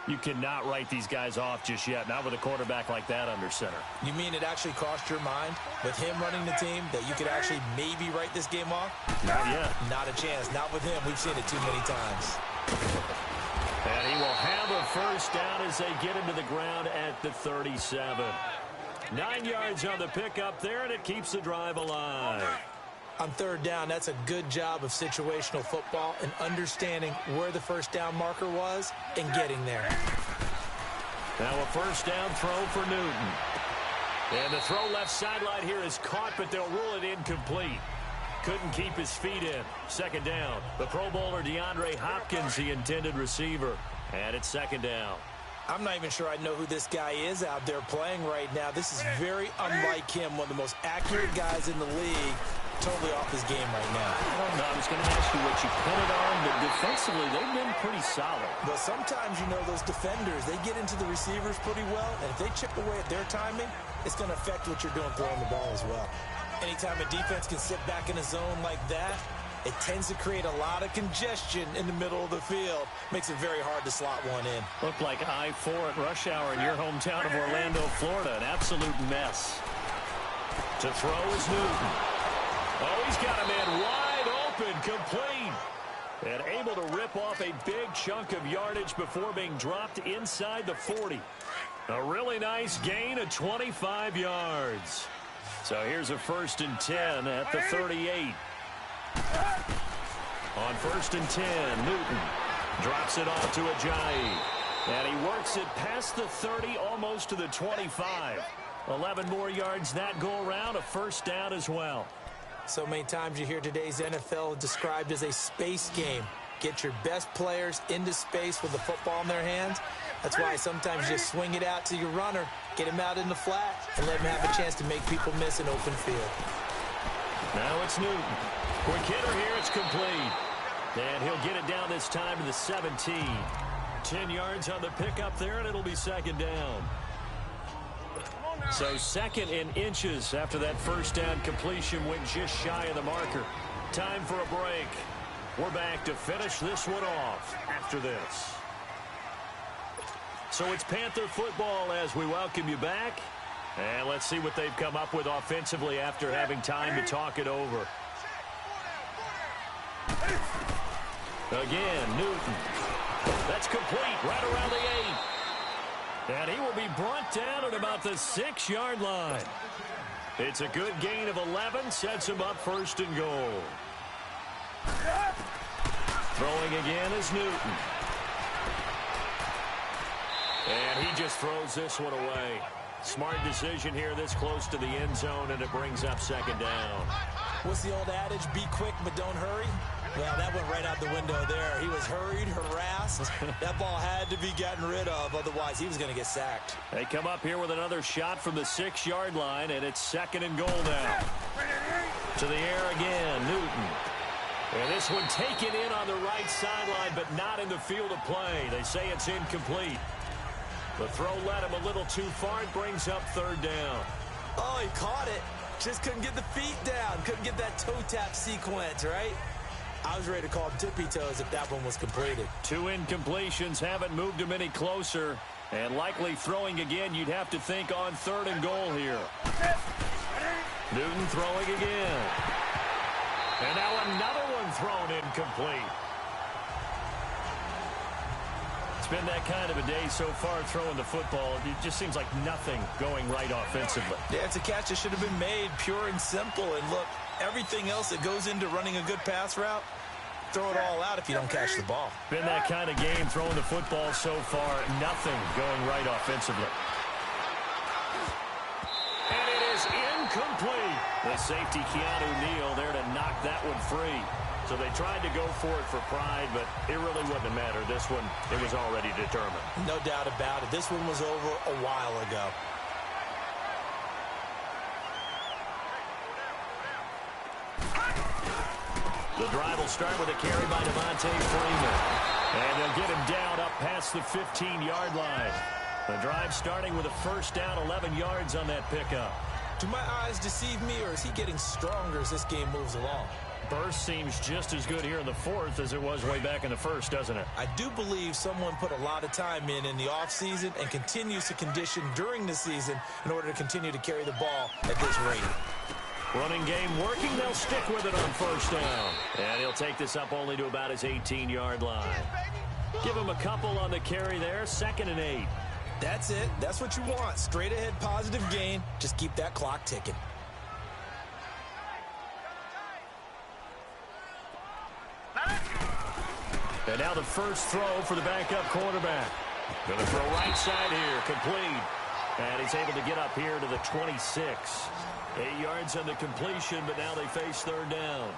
You cannot write these guys off just yet, not with a quarterback like that under center. You mean it actually crossed your mind with him running the team that you could actually maybe write this game off? Not yet. Not a chance. Not with him. We've seen it too many times. And he will have a first down as they get into the ground at the 37. 9 yards on the pickup there, and it keeps the drive alive. On third down, that's a good job of situational football and understanding where the first down marker was and getting there. Now a first down throw for Newton. And the throw left sideline here is caught, but they'll rule it incomplete. Couldn't keep his feet in. Second down. The Pro Bowler DeAndre Hopkins, the intended receiver. And it's second down. I'm not even sure I know who this guy is out there playing right now. This is very unlike him, one of the most accurate guys in the league. Totally off his game right now. I don't know. I was going to ask you what you put it on, but defensively, they've been pretty solid. But sometimes, you know, those defenders, they get into the receivers pretty well, and if they chip away at their timing, it's going to affect what you're doing throwing the ball as well. Anytime a defense can sit back in a zone like that, it tends to create a lot of congestion in the middle of the field. Makes it very hard to slot one in. Looked like I-4 at rush hour in your hometown of Orlando, Florida. An absolute mess. To throw is Newton. Oh, he's got a man wide open, complete. And able to rip off a big chunk of yardage before being dropped inside the 40. A really nice gain of 25 yards. So here's a 1st and 10 at the 38. On 1st and 10, Newton drops it off to Ajayi. And he works it past the 30, almost to the 25. 11 more yards that go around, a 1st down as well. So many times you hear today's NFL described as a space game. Get your best players into space with the football in their hands. That's why sometimes you just swing it out to your runner, get him out in the flat, and let him have a chance to make people miss an open field. Now it's Newton. Quick hitter here, it's complete. And he'll get it down this time to the 17. 10 yards on the pickup there, and it'll be second down. So 2nd and inches after that 1st down completion went just shy of the marker. Time for a break. We're back to finish this one off after this. So it's Panther football as we welcome you back. And let's see what they've come up with offensively after having time to talk it over. Again, Newton. That's complete right around the 8. And he will be brought down at about the 6-yard line. It's a good gain of 11, sets him up 1st and goal. Throwing again is Newton. And he just throws this one away. Smart decision here this close to the end zone, and it brings up 2nd down. What's the old adage? Be quick, but don't hurry. Well, that went right out the window there. He was hurried, harassed. That ball had to be gotten rid of, otherwise he was going to get sacked. They come up here with another shot from the 6-yard line, and it's 2nd and goal now. To the air again, Newton. And this one taken in on the right sideline, but not in the field of play. They say it's incomplete. The throw led him a little too far. It brings up 3rd down. Oh, he caught it. Just couldn't get the feet down. Couldn't get that toe tap sequence, right? I was ready to call him tippy toes if that one was completed. 2 incompletions haven't moved him any closer. And likely throwing again, you'd have to think on 3rd and goal here. Newton throwing again. And now another one thrown incomplete. It's been that kind of a day so far throwing the football. It just seems like nothing going right offensively. Yeah, it's a catch that should have been made, pure and simple. And look, everything else that goes into running a good pass route, throw it all out if you don't catch the ball. Been that kind of game throwing the football so far. Nothing going right offensively. And it is incomplete. The safety, Keanu Neal, there to knock that one free. So they tried to go for it for pride, but it really wouldn't matter. This one, it was already determined. No doubt about it. This one was over a while ago. The drive will start with a carry by Devontae Freeman. And they'll get him down up past the 15-yard line. The drive starting with a 1st down, 11 yards on that pickup. Do my eyes deceive me, or is he getting stronger as this game moves along? Burst seems just as good here in the 4th as it was way back in the 1st, doesn't it? I do believe someone put a lot of time in the offseason and continues to condition during the season in order to continue to carry the ball at this rate. Running game working. They'll stick with it on 1st down. And he'll take this up only to about his 18-yard line. Give him a couple on the carry there. 2nd and 8. That's it. That's what you want. Straight ahead positive gain. Just keep that clock ticking. And now the first throw for the backup quarterback. Going to throw right side here. Complete. And he's able to get up here to the 26. 8 yards on the completion, but now they face third down.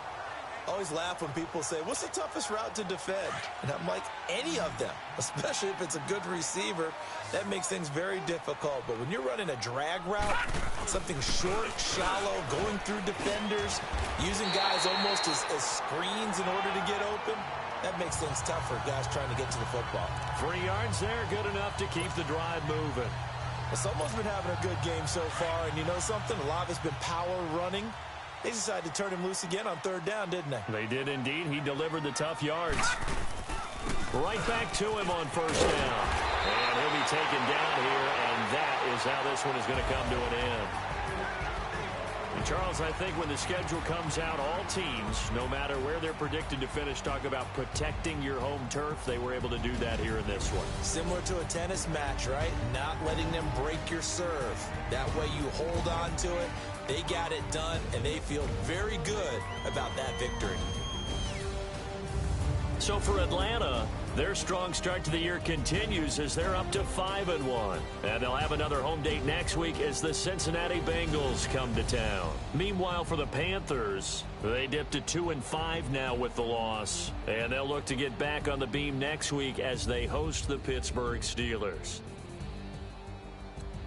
I always laugh when people say, what's the toughest route to defend? And I'm like, any of them, especially if it's a good receiver. That makes things very difficult. But when you're running a drag route, something short, shallow, going through defenders, using guys almost as screens in order to get open, that makes things tough for guys trying to get to the football. 3 yards there, good enough to keep the drive moving. Someone's been having a good game so far, and you know something? A lot of it's been power running. They decided to turn him loose again on third down, didn't they? They did indeed. He delivered the tough yards. Right back to him on first down. And he'll be taken down here, and that is how this one is going to come to an end. And Charles, I think when the schedule comes out, all teams, no matter where they're predicted to finish, talk about protecting your home turf. They were able to do that here in this one. Similar to a tennis match, right? Not letting them break your serve. That way you hold on to it. They got it done, and they feel very good about that victory. So for Atlanta, their strong start to the year continues as they're up to 5-1. And they'll have another home date next week as the Cincinnati Bengals come to town. Meanwhile, for the Panthers, they dipped to 2-5 now with the loss. And they'll look to get back on the beam next week as they host the Pittsburgh Steelers.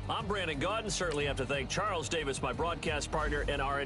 I'm Brandon Gaudin. Certainly have to thank Charles Davis, my broadcast partner, and our